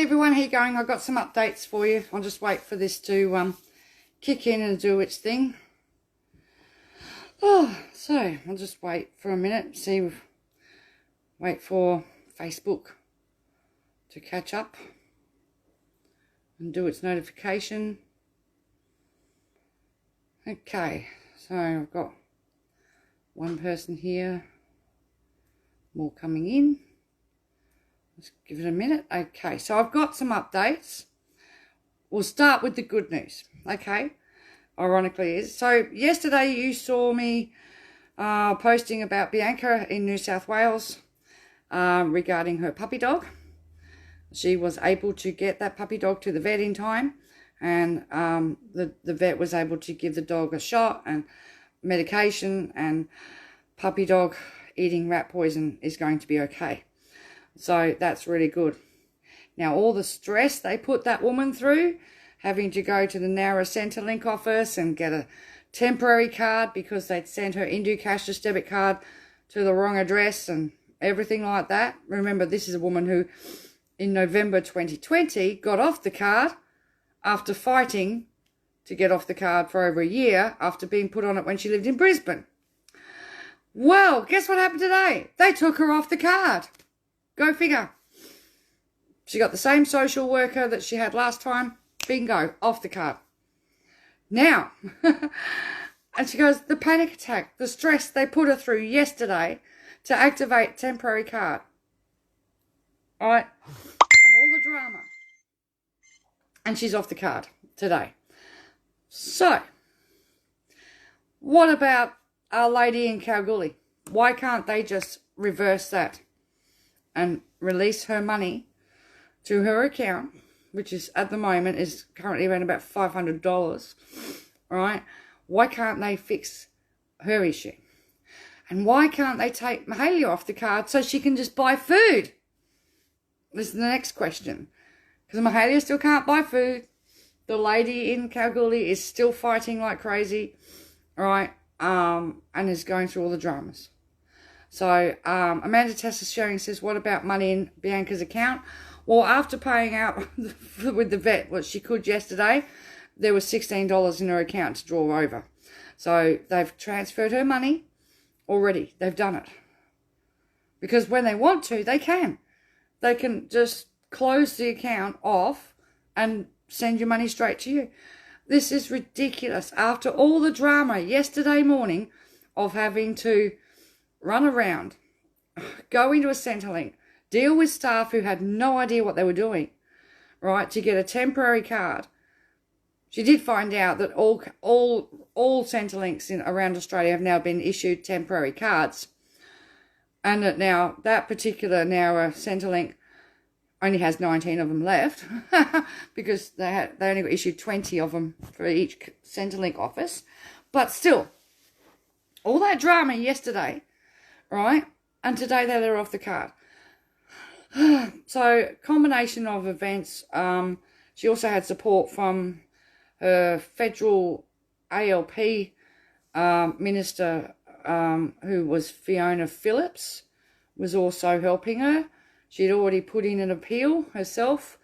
everyone, how you going? I've got some updates for you. I'll just wait for this to kick in and do its thing. So I'll just wait for a minute, wait for Facebook to catch up and do its notification. Okay, so I've got one person here, more coming in. Let's give it a minute. Okay, so I've got some updates. We'll start with the good news, okay? Ironically is. So yesterday you saw me posting about Bianca in New South Wales regarding her puppy dog. She was able to get that puppy dog to the vet in time, and the vet was able to give the dog a shot and medication, and puppy dog eating rat poison is going to be okay. So that's really good. Now, all the stress they put that woman through, having to go to the Nowra Centrelink office and get a temporary card because they'd sent her Cashless debit card to the wrong address and everything like that. Remember, this is a woman who, in November 2020, got off the card after fighting to get off the card for over a year after being put on it when she lived in Brisbane. Well, guess what happened today? They took her off the card. Go figure. She got the same social worker that she had last time. Bingo, off the card. Now, and she goes, the panic attack, the stress they put her through yesterday to activate temporary card. All right? And all the drama. And she's off the card today. So, what about Our Lady in Kalgoorlie? Why can't they just reverse that and release her money to her account, which is at the moment is currently around about $500, right? Why can't they fix her issue? And why can't they take Mahalia off the card so she can just buy food? This is the next question. Because Mahalia still can't buy food. The lady in Kalgoorlie is still fighting like crazy, right? And is going through all the dramas. So Amanda Tessa sharing says, what about money in Bianca's account? Well, after paying out with the vet what she could yesterday, there was $16 in her account to draw over. So they've transferred her money already. They've done it. Because when they want to, they can. They can just close the account off and send your money straight to you. This is ridiculous. After all the drama yesterday morning of having to run around, go into a Centrelink, deal with staff who had no idea what they were doing, right, to get a temporary card. She did find out that all Centrelinks around Australia have now been issued temporary cards, and that now that particular Centrelink only has 19 of them left because they only got issued 20 of them for each Centrelink office. But still, all that drama yesterday, right, and today they let her off the card. So, combination of events. She also had support from her federal ALP minister, who was Fiona Phillips, was also helping her. She'd already put in an appeal herself,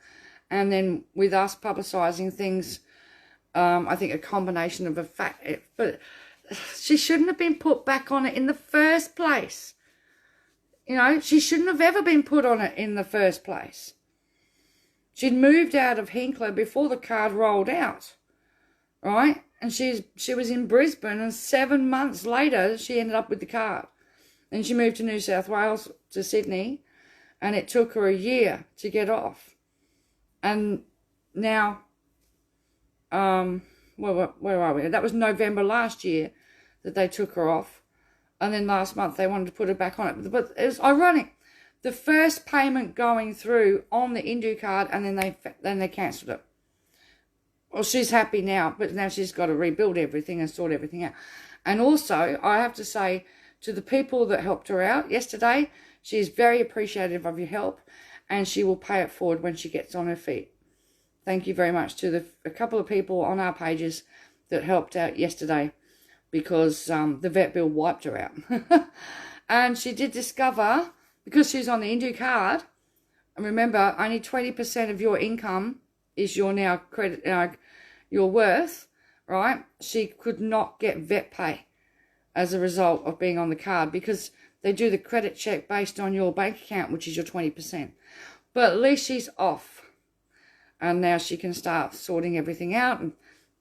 and then with us publicising things, I think a combination of a fact. But she shouldn't have been put back on it in the first place. You know, she shouldn't have ever been put on it in the first place. She'd moved out of Hinkler before the card rolled out, right? And she was in Brisbane, and 7 months later, she ended up with the card. Then she moved to New South Wales, to Sydney, and it took her a year to get off. And now, where are we? That was November last year that they took her off. And then last month they wanted to put her back on it. But it was ironic. The first payment going through on the Indu card, and then they cancelled it. Well, she's happy now, but now she's got to rebuild everything and sort everything out. And also, I have to say to the people that helped her out yesterday, she's very appreciative of your help, and she will pay it forward when she gets on her feet. Thank you very much to a couple of people on our pages that helped out yesterday, because the vet bill wiped her out. And she did discover, because she's on the Indu card, remember, only 20% of your income is your now credit, your worth, right? She could not get vet pay as a result of being on the card because they do the credit check based on your bank account, which is your 20%. But at least she's off. And now she can start sorting everything out and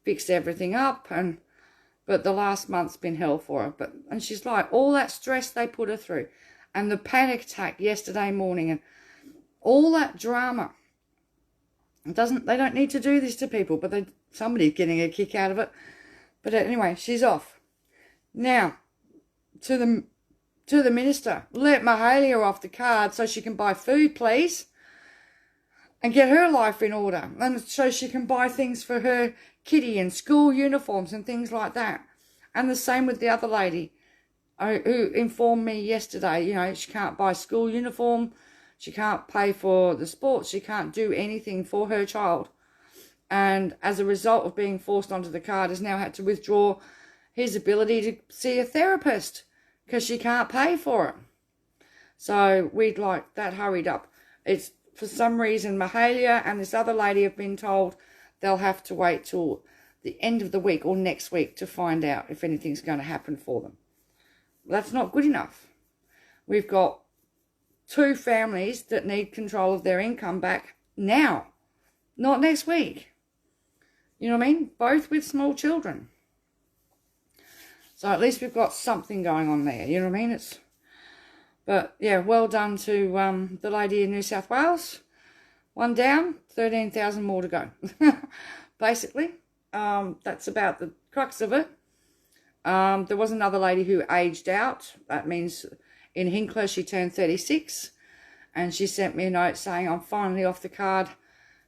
fix everything up. But the last month's been hell for her. And she's like, all that stress they put her through and the panic attack yesterday morning and all that drama. They don't need to do this to people, but somebody's getting a kick out of it. But anyway, she's off. Now, to the minister, let Mahalia off the card so she can buy food, please. And get her life in order. And so she can buy things for her kitty and school uniforms and things like that. And the same with the other lady who informed me yesterday, she can't buy school uniform. She can't pay for the sports. She can't do anything for her child. And as a result of being forced onto the card, has now had to withdraw his ability to see a therapist because she can't pay for it. So we'd like that hurried up. It's for some reason, Mahalia and this other lady have been told they'll have to wait till the end of the week or next week to find out if anything's going to happen for them. That's not good enough. We've got 2 families that need control of their income back now, not next week. You know what I mean? Both with small children. So at least we've got something going on there. You know what I mean? But yeah, well done to the lady in New South Wales. 1 down, 13,000 more to go. Basically, that's about the crux of it. There was another lady who aged out. That means in Hinkler she turned 36. And she sent me a note saying, I'm finally off the card.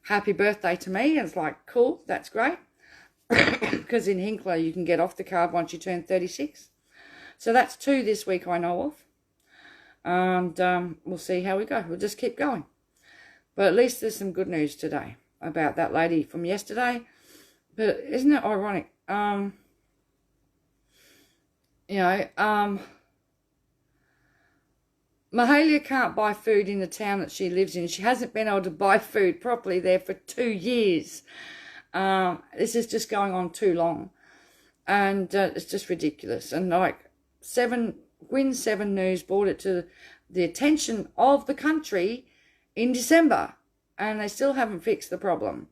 Happy birthday to me. And it's like, cool, that's great. Because in Hinkler you can get off the card once you turn 36. So that's 2 this week I know of. And we'll see how we go. We'll just keep going. But at least there's some good news today about that lady from yesterday. But isn't it ironic? Mahalia can't buy food in the town that she lives in. She hasn't been able to buy food properly there for 2 years. This is just going on too long. And it's just ridiculous. And Win 7 News brought it to the attention of the country in December, and they still haven't fixed the problem.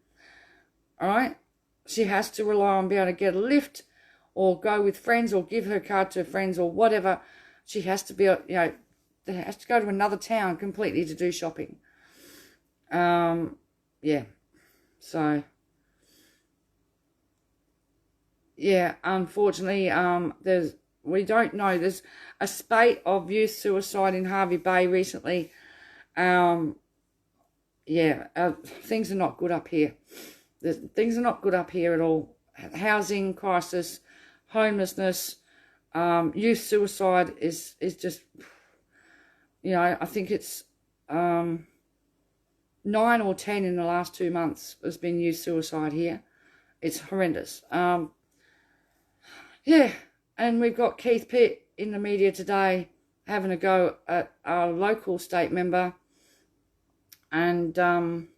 All right? She has to rely on being able to get a lift or go with friends or give her card to friends or whatever. She has to be, they has to go to another town completely to do shopping. Yeah. So, yeah, unfortunately, we don't know. There's a spate of youth suicide in Hervey Bay recently. Things are not good up here. Things are not good up here at all. Housing crisis, homelessness, youth suicide is just, I think it's 9 or 10 in the last 2 months has been youth suicide here. It's horrendous. Yeah. And we've got Keith Pitt in the media today having a go at our local state member. And, having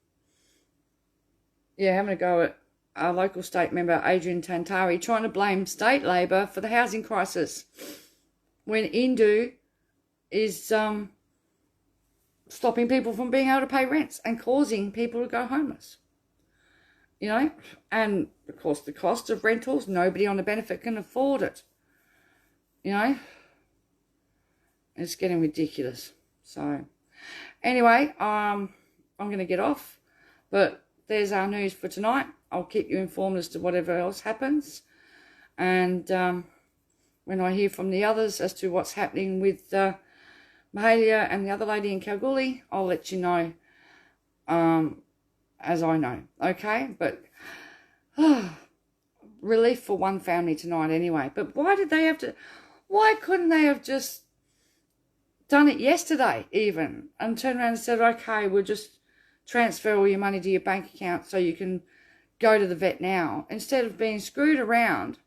a go at our local state member, Adrian Tantari, trying to blame state Labor for the housing crisis. When Indu is stopping people from being able to pay rents and causing people to go homeless. And, of course, the cost of rentals, nobody on the benefit can afford it. It's getting ridiculous. So, anyway, I'm going to get off. But there's our news for tonight. I'll keep you informed as to whatever else happens. And when I hear from the others as to what's happening with Mahalia and the other lady in Kalgoorlie, I'll let you know as I know. Okay? But relief for one family tonight anyway. But why couldn't they have just done it yesterday even and turned around and said, okay, we'll just transfer all your money to your bank account so you can go to the vet now, instead of being screwed around.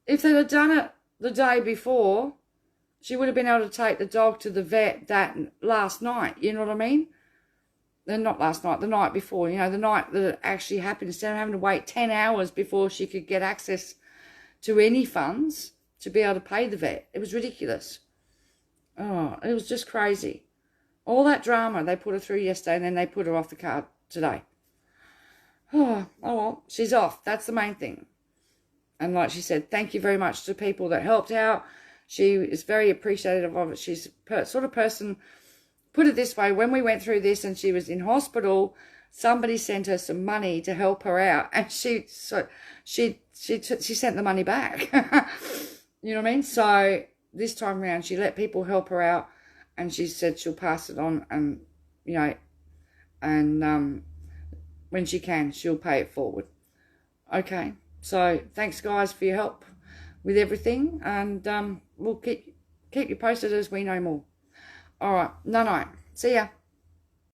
If they'd have done it the day before, she would have been able to take the dog to the vet that last night, you know what I mean? not last night, the night before, you know, the night that it actually happened, instead of having to wait 10 hours before she could get access to any funds to be able to pay the vet. It was ridiculous. Oh, it was just crazy. All that drama they put her through yesterday, and then they put her off the card today. Oh well, she's off. That's the main thing. And like she said, thank you very much to people that helped out. She is very appreciative of it. She's sort of person, put it this way, when we went through this and she was in hospital, somebody sent her some money to help her out, and she sent the money back. You know what I mean? So this time around, she let people help her out, and she said she'll pass it on, and you know, and when she can, she'll pay it forward. Okay, so thanks guys for your help with everything, and we'll keep you posted as we know more. All right, no, see ya.